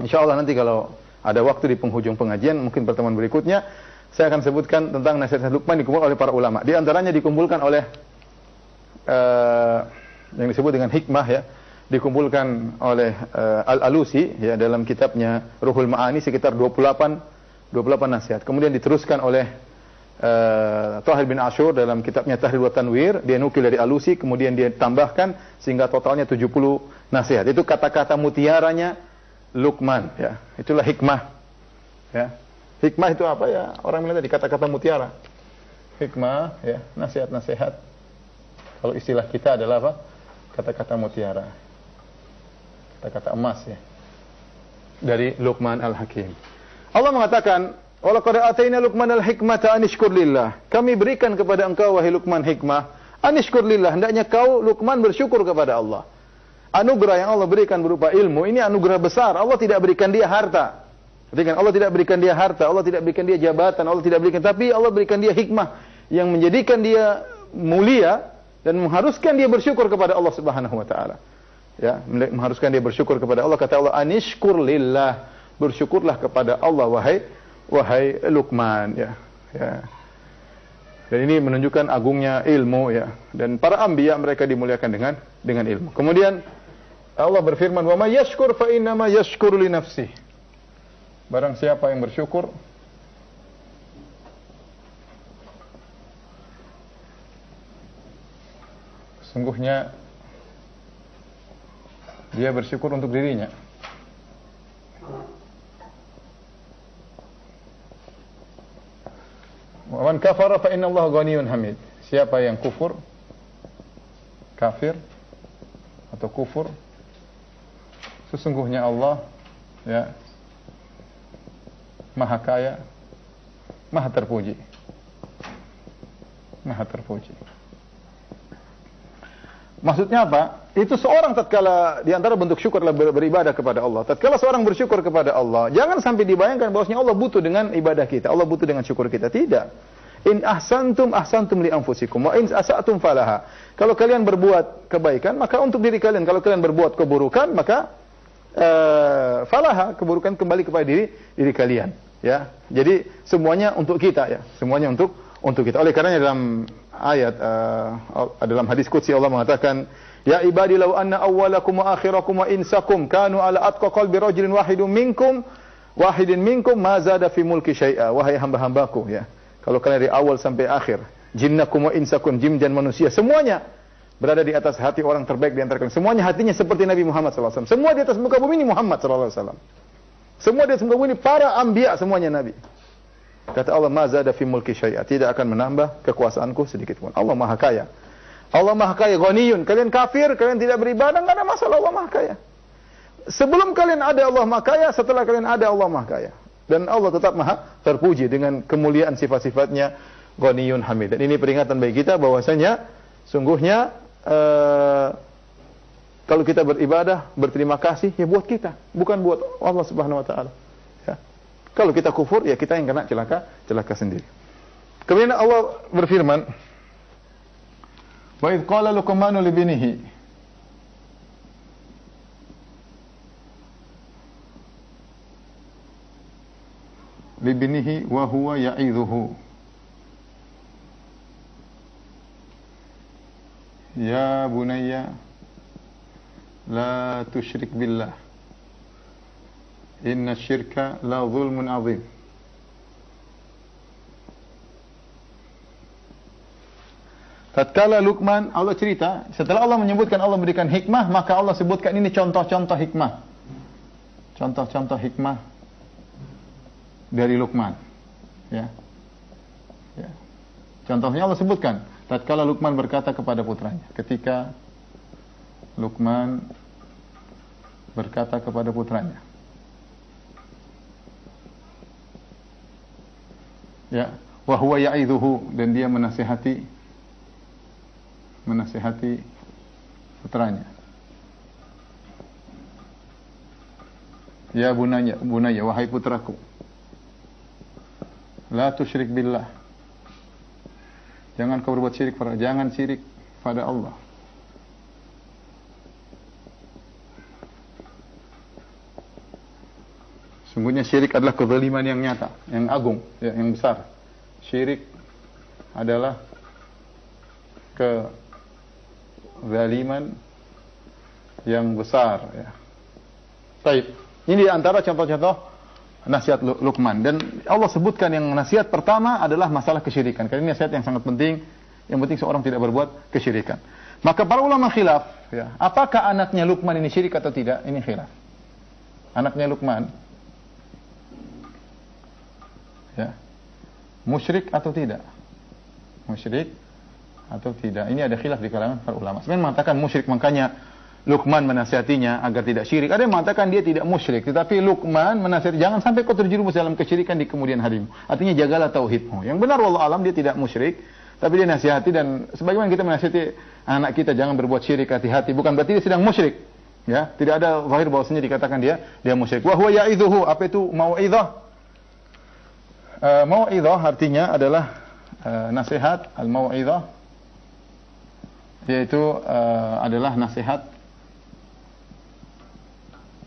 Insyaallah nanti kalau ada waktu di penghujung pengajian, mungkin pertemuan berikutnya, saya akan sebutkan tentang nasihat Luqman dikumpulkan oleh para ulama. Di antaranya dikumpulkan oleh yang disebut dengan hikmah, ya, dikumpulkan oleh Al-Alusi, ya, dalam kitabnya Ruhul Ma'ani, sekitar 28 nasihat. Kemudian diteruskan oleh Tahir bin Ashur dalam kitabnya Tahrir wa Tanwir, dia nukil dari Alusi, kemudian dia tambahkan sehingga totalnya 70 nasihat. Itu kata-kata mutiaranya Luqman, ya. Itulah hikmah, ya. Hikmah itu apa, ya? Orang bilang tadi kata-kata mutiara. Hikmah, ya, nasihat-nasihat. Kalau istilah kita adalah apa? Kata-kata mutiara. Kata-kata emas, ya. Dari Luqman Al-Hakim. Allah mengatakan, "Walaqad ataina Luqman al-hikmata an ishkur lillah." Kami berikan kepada engkau wahai Luqman hikmah, an ishkur lillah, hendaknya kau Luqman bersyukur kepada Allah. Anugerah yang Allah berikan berupa ilmu, ini anugerah besar. Allah tidak berikan dia harta. Perhatikan, Allah tidak berikan dia harta, Allah tidak berikan dia jabatan, Allah tidak berikan, tapi Allah berikan dia hikmah yang menjadikan dia mulia dan mengharuskan dia bersyukur kepada Allah Subhanahu wa taala. Ya, mengharuskan dia bersyukur kepada Allah. Kata Allah, "Anishkur lillah." Bersyukurlah kepada Allah wahai Luqman, ya. Ya. Dan ini menunjukkan agungnya ilmu, ya. Dan para anbiya mereka dimuliakan dengan ilmu. Kemudian Allah berfirman, "Wa may yashkur fa innama yashkuru li nafsihi." Barang siapa yang bersyukur, sungguhnya dia bersyukur untuk dirinya. Wa man kafara fa inna Allah ghaniyun hamid. Siapa yang kufur, kafir atau kufur, sesungguhnya Allah, ya, Maha Kaya, Maha Terpuji. Maha Terpuji. Maksudnya apa? Itu seorang tatkala di antara bentuk syukur adalah beribadah kepada Allah. Tatkala seorang bersyukur kepada Allah, jangan sampai dibayangkan bahwasanya Allah butuh dengan ibadah kita, Allah butuh dengan syukur kita. Tidak. In ahsantum ahsantum li anfusikum wa in asa'tum falaha. Kalau kalian berbuat kebaikan, maka untuk diri kalian. Kalau kalian berbuat keburukan, maka falaha, keburukan kembali kepada diri kalian, ya. Jadi semuanya untuk kita, ya. Semuanya untuk kita. Oleh karenanya dalam ayat dalam hadis qudsi Allah mengatakan, "Ya ibadi law anna awwalakum wa akhirakum wa insakum kanu ala atqa qalbi rajulin wahidin minkum ma zada fi mulki syai'a." Wahai hamba-hambaku, ya. Kalau kalian dari awal sampai akhir, jinnakum wa insakum, jin dan manusia, semuanya berada di atas hati orang terbaik di antara kalian. Semuanya hatinya seperti Nabi Muhammad SAW. Semua di atas muka bumi ini Muhammad SAW. Semua di atas muka bumi ini para anbiya, semuanya Nabi. Kata Allah, "Ma zada fi mulki syai'a." Tidak akan menambah kekuasaanku sedikit pun. Allah Maha Kaya. Allah Maha Kaya, ghaniyun. Kalian kafir, kalian tidak beribadah, enggak ada masalah, Allah Maha Kaya. Sebelum kalian ada Allah Maha Kaya, setelah kalian ada Allah Maha Kaya. Dan Allah tetap Maha Terpuji dengan kemuliaan sifat-sifatnya, ghaniyun hamid. Dan ini peringatan bagi kita bahwasanya sungguhnya kalau kita beribadah, berterima kasih, ya buat kita, bukan buat Allah Subhanahu wa taala. Ya. Kalau kita kufur, ya kita yang kena celaka sendiri. Kemudian Allah berfirman, "Wa idh qala Luqmanu li binihi." Li binihi wa huwa ya'idhuhu. Ya bunayya la tusyrik billah. Inna syirka la zulmun azim. Tatkala Luqman, Allah cerita, setelah Allah menyebutkan Allah memberikan hikmah, maka Allah sebutkan ini contoh-contoh hikmah. Contoh-contoh hikmah dari Luqman. Ya. Ya. Contohnya Allah sebutkan, tatkala Luqman berkata kepada putranya, ketika Luqman berkata kepada putranya, ya, wa huwa ya'idhuhu, dan dia menasihati putranya. Ya bunaya, wahai putraku, la tusyrik billah. Jangan kau berbuat syirik pada Allah. Sungguhnya syirik adalah kezaliman yang nyata, yang agung, ya, yang besar. Syirik adalah kezaliman yang besar, ya. Baik, ini di antara contoh-contoh nasihat Luqman. Dan Allah sebutkan yang nasihat pertama adalah masalah kesyirikan. Karena ini nasihat yang sangat penting. Yang penting seorang tidak berbuat kesyirikan. Maka para ulama khilaf, ya, apakah anaknya Luqman ini syirik atau tidak? Ini khilaf. Anaknya Luqman, ya, musyrik atau tidak? Musyrik atau tidak? Ini ada khilaf di kalangan para ulama. Sebenarnya mengatakan musyrik, makanya Luqman menasihatinya agar tidak syirik. Ada yang mengatakan dia tidak musyrik, tetapi Luqman menasihati jangan sampai kau terjerumus dalam kesyirikan di kemudian harimu. Artinya jagalah tauhidmu. Yang benar wallahu alam dia tidak musyrik, tapi dia nasihati. Dan sebagaimana kita menasihati anak kita jangan berbuat syirik, hati-hati, bukan berarti dia sedang musyrik. Ya, tidak ada zahir bahwasanya dikatakan dia musyrik. Wa huwa ya'idhuhu, apa itu mau'izah? Mau'izah artinya adalah nasihat, al-mau'izah yaitu adalah nasihat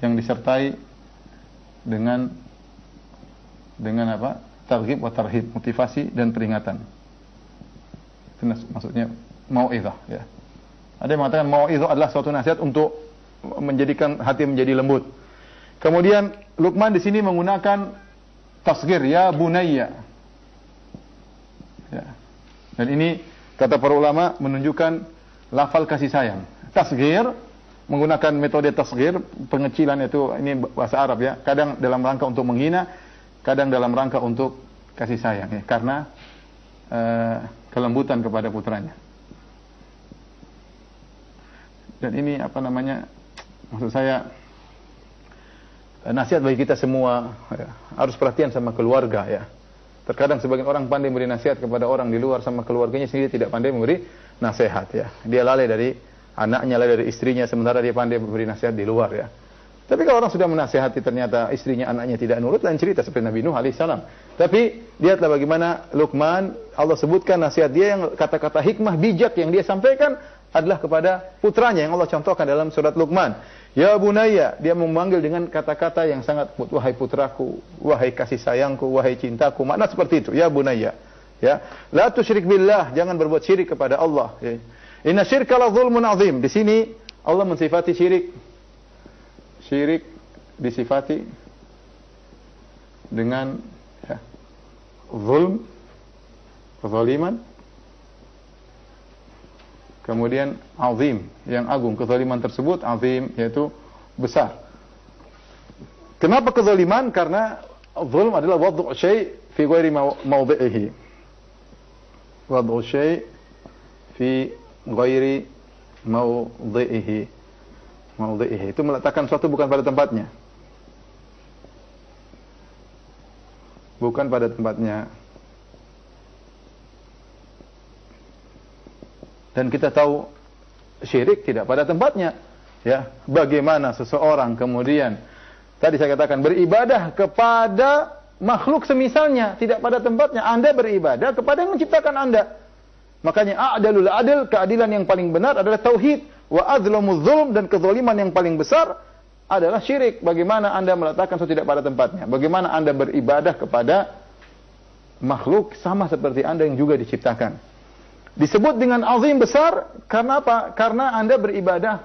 yang disertai dengan apa? Targhib wa tarhib, motivasi dan peringatan. Itu maksudnya mau'izah, ya. Ada yang mengatakan mau'izah adalah suatu nasihat untuk menjadikan hati menjadi lembut. Kemudian Luqman di sini menggunakan tasghir, ya bunayya. Ya. Dan ini kata para ulama menunjukkan lafal kasih sayang. Tasghir menggunakan metode tasghir, pengecilan itu ini bahasa Arab ya. Kadang dalam rangka untuk menghina, kadang dalam rangka untuk kasih sayang ya, karena kelembutan kepada putranya. Dan ini apa namanya? Maksud saya nasihat bagi kita semua ya, harus perhatian sama keluarga ya. Terkadang sebagian orang pandai memberi nasihat kepada orang di luar, sama keluarganya sendiri tidak pandai memberi nasihat ya. Dia lalai dari anaknya, lalai dari istrinya, sementara dia pandai memberi nasihat di luar ya. Tapi kalau orang sudah menasihati ternyata istrinya, anaknya tidak nurut, lain cerita seperti Nabi Nuh alaihissalam. Tapi lihatlah bagaimana Luqman, Allah sebutkan nasihat dia yang kata-kata hikmah bijak yang dia sampaikan adalah kepada putranya yang Allah contohkan dalam surat Luqman. Ya bunayya, dia memanggil dengan kata-kata yang sangat, wahai putraku, wahai kasih sayangku, wahai cintaku. Makna seperti itu, ya bunayya. Ya, la tusyrik billah, jangan berbuat syirik kepada Allah. Ya. Inna syirka la zulmun azim. Di sini Allah mensifati syirik. Syirik disifati dengan ya, zulm, kezaliman. Kemudian azim, yang agung. Kezaliman tersebut azim, yaitu besar. Kenapa kezaliman? Karena zulm adalah wad'u syai' fi ghairi mawdhi'ihi. Wad'u syai' fi ghairi mawdhi'ihi. Mawdhi'ihi itu meletakkan sesuatu bukan pada tempatnya. Bukan pada tempatnya. Dan kita tahu syirik tidak pada tempatnya. Ya, bagaimana seseorang kemudian tadi saya katakan beribadah kepada makhluk semisalnya tidak pada tempatnya. Anda beribadah kepada yang menciptakan Anda. Makanya a'dalul adil, keadilan yang paling benar adalah tauhid. Wa adzlamuz zulm, dan kezaliman yang paling besar adalah syirik. Bagaimana Anda meletakkan sesuatu tidak pada tempatnya? Bagaimana Anda beribadah kepada makhluk sama seperti Anda yang juga diciptakan? Disebut dengan azim, besar, karena apa? Karena Anda beribadah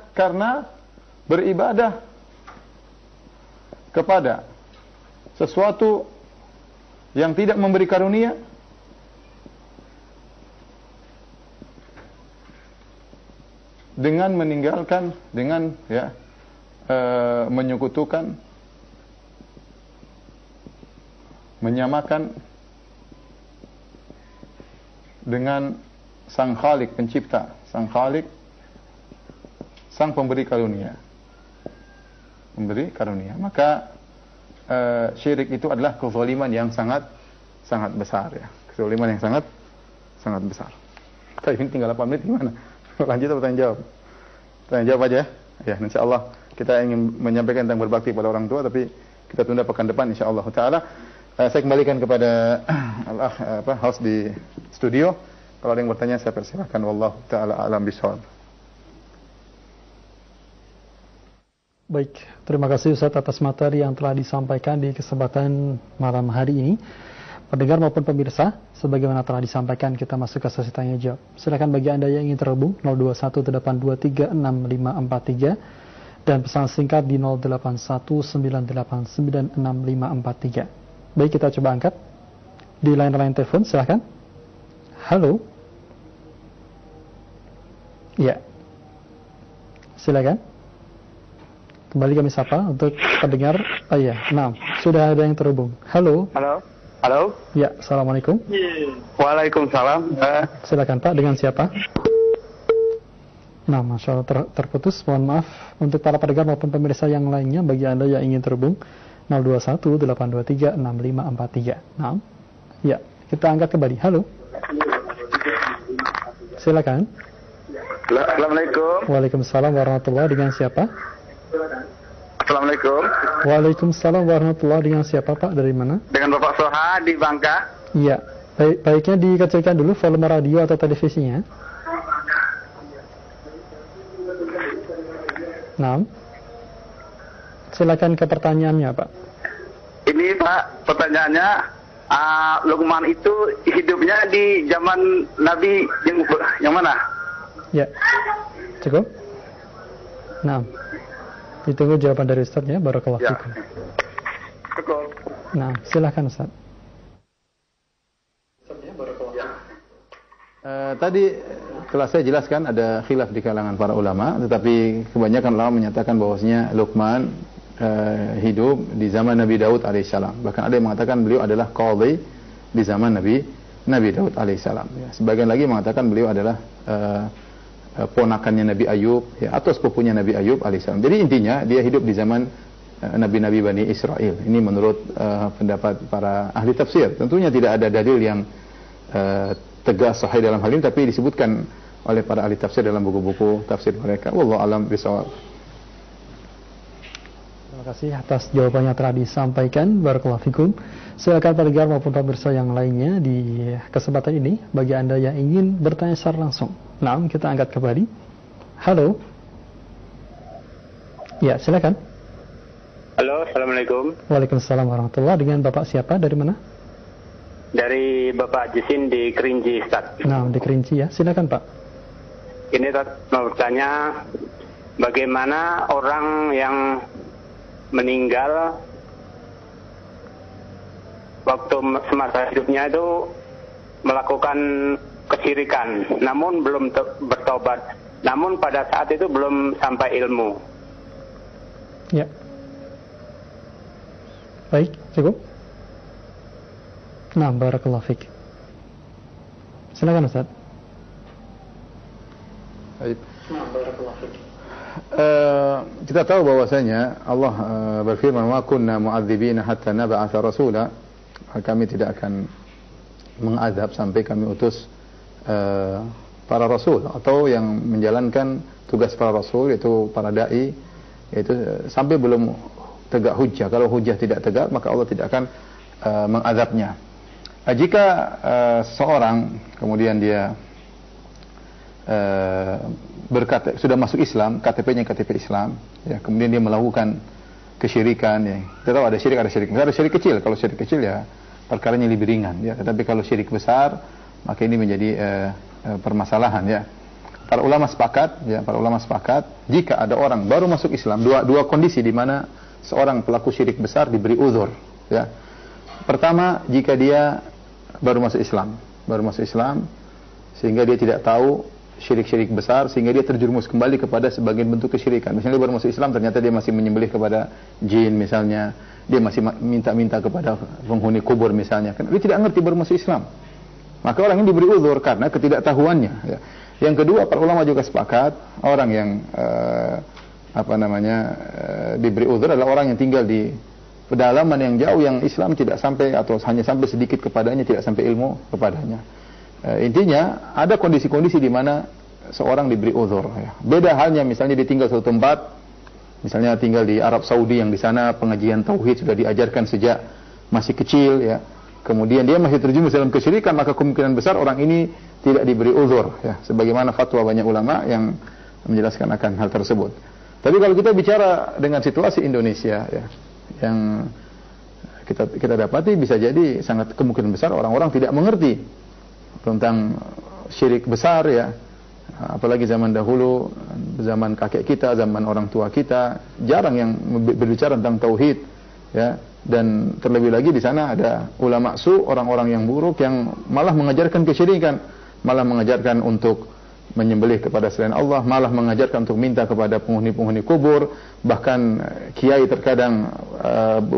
kepada sesuatu yang tidak memberi karunia, dengan meninggalkan, dengan ya menyekutukan, menyamakan dengan Sang Khalik pencipta, Sang Khalik, Sang pemberi karunia. Memberi karunia. Maka syirik itu adalah kezaliman yang sangat besar ya. Kezaliman yang sangat besar. Tapi ini tinggal 8 menit gimana? Lanjut atau tanya jawab? Tanya jawab aja ya. Insyaallah kita ingin menyampaikan tentang berbakti pada orang tua, tapi kita tunda pekan depan insyaallah taala. Saya kembalikan kepada host di studio. Kalau ada yang bertanya saya persilakan. Wallahu taala alam bishawab. Baik, terima kasih Ustaz atas materi yang telah disampaikan di kesempatan malam hari ini. Pendengar maupun pemirsa, sebagaimana telah disampaikan, kita masuk ke sesi tanya jawab. Silakan bagi Anda yang ingin terhubung 0218236543 dan pesan singkat di 0819896543. Baik, kita coba angkat di line telepon, silakan. Halo. Ya. Silakan. Kembali kami sapa untuk pendengar. Oh iya, nah, sudah ada yang terhubung. Halo. Halo. Halo. Ya, assalamualaikum. Waalaikumsalam. Silakan Pak, dengan siapa? Nah, Masya Allah terputus. Mohon maaf untuk para pendengar maupun pemirsa yang lainnya. Bagi Anda yang ingin terhubung 0218236543. Nah, ya, kita angkat kembali. Halo. Silakan. Assalamualaikum. Waalaikumsalam warahmatullahi. Dengan siapa? Assalamualaikum. Waalaikumsalam warahmatullahi. Dengan siapa Pak? Dari mana? Dengan Bapak Soha di Bangka. Iya. Baiknya dikecilkan dulu volume radio atau televisinya. Nah, silakan ke pertanyaannya Pak. Ini Pak, pertanyaannya, Luqman itu hidupnya di zaman Nabi yang mana? Ya, cukup. Nah, ditunggu jawaban dari Ustaz ya. Barakallahu Ya. fikum. Cukup. Nah, silakan Ustaz. Tadi telah saya jelaskan ada khilaf di kalangan para ulama, tetapi kebanyakan ulama menyatakan bahwasanya Luqman hidup di zaman Nabi Daud alaihissalam. Bahkan ada yang mengatakan beliau adalah qadhi di zaman Nabi Daud alaihissalam. Ya, sebagian lagi mengatakan beliau adalah ponakannya Nabi Ayub, ya, atau sepupunya Nabi Ayub alaihissalam. Jadi intinya dia hidup di zaman Nabi-Nabi Bani Israel. Ini menurut pendapat para ahli tafsir. Tentunya tidak ada dalil yang tegas sahih dalam hal ini, tapi disebutkan oleh para ahli tafsir dalam buku-buku tafsir mereka. Wallahu a'lam bishawab. Terima kasih atas jawabannya telah disampaikan. Barakallahu fikum. Silakan pendengar maupun pemirsa yang lainnya di kesempatan ini bagi Anda yang ingin bertanya secara langsung. Nah, kita angkat kembali. Halo. Ya, silakan. Halo, Assalamualaikum. Waalaikumsalam warahmatullahi. Dengan Bapak siapa? Dari mana? Dari Bapak Jisin di Kerinci, Ustaz. Nah, di Kerinci ya. Silakan Pak. Ini mau bertanya, bagaimana orang yang meninggal waktu semasa hidupnya itu melakukan kesyirikan, namun belum bertobat, namun pada saat itu belum sampai ilmu. Ya. Baik, cukup. Nah, barakallahu fiik. Silakan Ustaz. Baik. Kita tahu bahwasanya Allah berfirman, "Wa kunna mu'adzibina hatta nab'atha rasula." Kami tidak akan mengazab sampai kami utus para rasul, atau yang menjalankan tugas para rasul, yaitu para dai, yaitu sampai belum tegak hujjah. Kalau hujjah tidak tegak, maka Allah tidak akan mengazabnya. Jika seorang kemudian dia sudah masuk Islam, KTP-nya KTP Islam, ya, kemudian dia melakukan kesyirikan, ya. Kita tahu ada syirik besar, ada syirik kecil. Kalau syirik kecil ya perkaranya lebih ringan, ya. Tetapi kalau syirik besar, maka ini menjadi permasalahan, ya. Para ulama sepakat, jika ada orang baru masuk Islam, dua kondisi di mana seorang pelaku syirik besar diberi uzur, ya. Pertama, jika dia baru masuk Islam sehingga dia tidak tahu syirik-syirik besar, sehingga dia terjerumus kembali kepada sebagian bentuk kesyirikan. Misalnya dia baru masuk Islam, ternyata dia masih menyembelih kepada jin misalnya, dia masih minta-minta kepada penghuni kubur misalnya. Dia tidak ngerti, baru masuk Islam. Maka orang ini diberi uzur karena ketidaktahuannya, ya. Yang kedua, para ulama juga sepakat, orang yang diberi uzur adalah orang yang tinggal di pedalaman yang jauh, yang Islam tidak sampai atau hanya sampai sedikit kepadanya, tidak sampai ilmu kepadanya. Intinya ada kondisi-kondisi di mana seorang diberi uzur, ya. Beda halnya misalnya dia tinggal suatu tempat, misalnya tinggal di Arab Saudi, yang di sana pengajian tauhid sudah diajarkan sejak masih kecil, ya. Kemudian dia masih terjerumus dalam kesyirikan, maka kemungkinan besar orang ini tidak diberi uzur, ya. Sebagaimana fatwa banyak ulama yang menjelaskan akan hal tersebut. Tapi kalau kita bicara dengan situasi Indonesia, ya, yang kita dapati, bisa jadi sangat kemungkinan besar orang-orang tidak mengerti tentang syirik besar, ya. Apalagi zaman dahulu, zaman kakek kita, zaman orang tua kita, jarang yang berbicara tentang tauhid, ya. Dan terlebih lagi di sana ada ulama su, orang-orang yang buruk yang malah mengajarkan kesyirikan, malah mengajarkan untuk menyembelih kepada selain Allah, malah mengajarkan untuk minta kepada penghuni-penghuni kubur. Bahkan kiai terkadang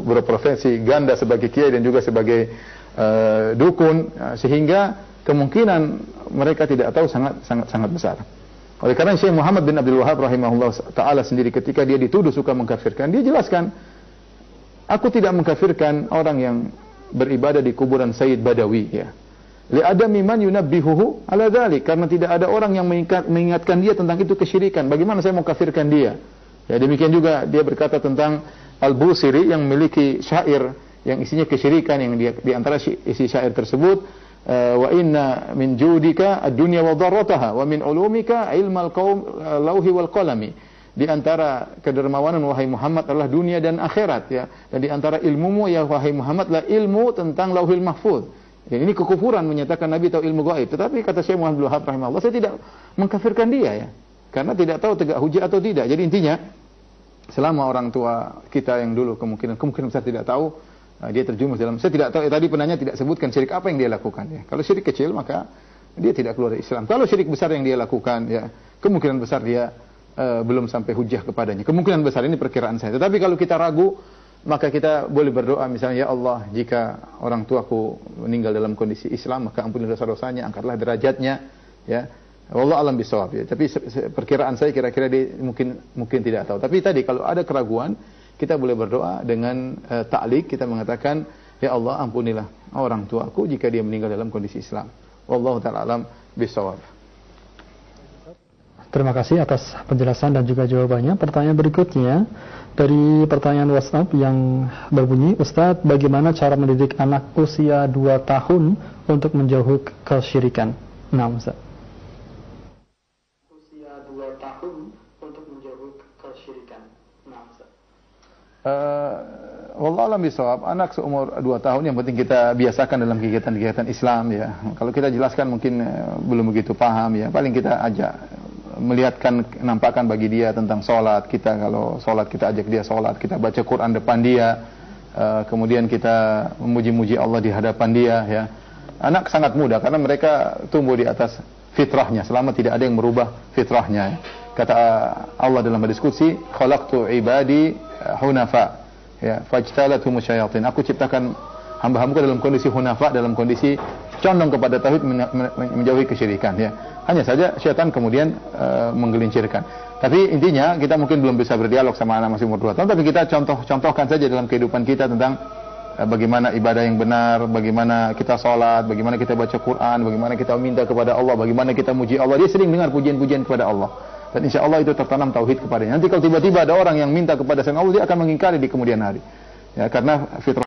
berprofesi ganda sebagai kiai dan juga sebagai dukun, sehingga kemungkinan mereka tidak tahu sangat besar. Oleh karena Syekh Muhammad bin Abdul Wahab rahimahullah taala sendiri ketika dia dituduh suka mengkafirkan, dia jelaskan, aku tidak mengkafirkan orang yang beribadah di kuburan Sayyid Badawi, ya. Li'adami man yunabbihuhu ala dzalik, karena tidak ada orang yang mengingatkan dia tentang itu kesyirikan. Bagaimana saya mau kafirkan dia? Ya, demikian juga dia berkata tentang Al-Busiri yang memiliki syair yang isinya kesyirikan, yang di antara isi syair tersebut, wa inna min judika ad-dunya wa dharrataha wa min ulumika ilmal qaum lauhi wal qalami. Di antara kedermawanan wahai Muhammad adalah dunia dan akhirat, ya. Dan di antara ilmumu ya wahai Muhammad adalah ilmu tentang Lauhil Mahfuz. Ya, ini kekufuran menyatakan Nabi tahu ilmu gaib. Tetapi kata Syekh Muhammad Abdul Wahab rahimahullah, saya tidak mengkafirkan dia, ya. Karena tidak tahu tegak hujah atau tidak. Jadi intinya, selama orang tua kita yang dulu kemungkinan besar tidak tahu, dia terjumus dalam, saya tidak tahu, tadi penanya tidak sebutkan syirik apa yang dia lakukan, ya. Kalau syirik kecil maka dia tidak keluar dari Islam. Kalau syirik besar yang dia lakukan, ya, kemungkinan besar dia belum sampai hujah kepadanya. Kemungkinan besar, ini perkiraan saya. Tetapi kalau kita ragu, maka kita boleh berdoa misalnya, ya Allah, jika orang tuaku meninggal dalam kondisi Islam, maka ampuni dosa-dosanya, angkatlah derajatnya, ya. Wallahu alam bisawab, ya. Tapi perkiraan saya kira-kira dia mungkin tidak tahu. Tapi tadi kalau ada keraguan, kita boleh berdoa dengan ta'liq, kita mengatakan, ya Allah, ampunilah orang tuaku jika dia meninggal dalam kondisi Islam. Wallahu ta'ala alam bisawab. Terima kasih atas penjelasan dan juga jawabannya. Pertanyaan berikutnya dari pertanyaan WhatsApp yang berbunyi, Ustadz, bagaimana cara mendidik anak usia 2 tahun untuk menjauhi kesyirikan? Nah, Ustadz. Usia 2 tahun untuk menjauhi kesyirikan. Nah, Ustadz. Wallahu alam bisawab, anak seumur 2 tahun yang penting kita biasakan dalam kegiatan-kegiatan Islam, ya. Kalau kita jelaskan mungkin belum begitu paham, ya. Paling kita ajak, melihatkan, nampakkan bagi dia tentang sholat. Kita kalau sholat kita ajak dia sholat, kita baca Quran depan dia, kemudian kita memuji-muji Allah di hadapan dia, ya. Anak sangat mudah karena mereka tumbuh di atas fitrahnya selama tidak ada yang merubah fitrahnya, ya. Kata Allah dalam hadis qudsi, khalaqtu ibadi hunafa, ya, fajtalathum syayatin. Aku ciptakan hamba-hambaku dalam kondisi hunafa, dalam kondisi condong kepada tauhid, menjauhi kesyirikan, ya. Hanya saja syaitan kemudian menggelincirkan. Tapi intinya kita mungkin belum bisa berdialog sama anak masih umur 2 tahun, tapi kita contohkan saja dalam kehidupan kita tentang bagaimana ibadah yang benar, bagaimana kita sholat, bagaimana kita baca Quran, bagaimana kita minta kepada Allah, bagaimana kita muji Allah. Dia sering dengar pujian-pujian kepada Allah. Dan insya Allah itu tertanam tauhid kepadanya. Nanti kalau tiba-tiba ada orang yang minta kepada selain Allah, dia akan mengingkari di kemudian hari. Ya, karena fitrah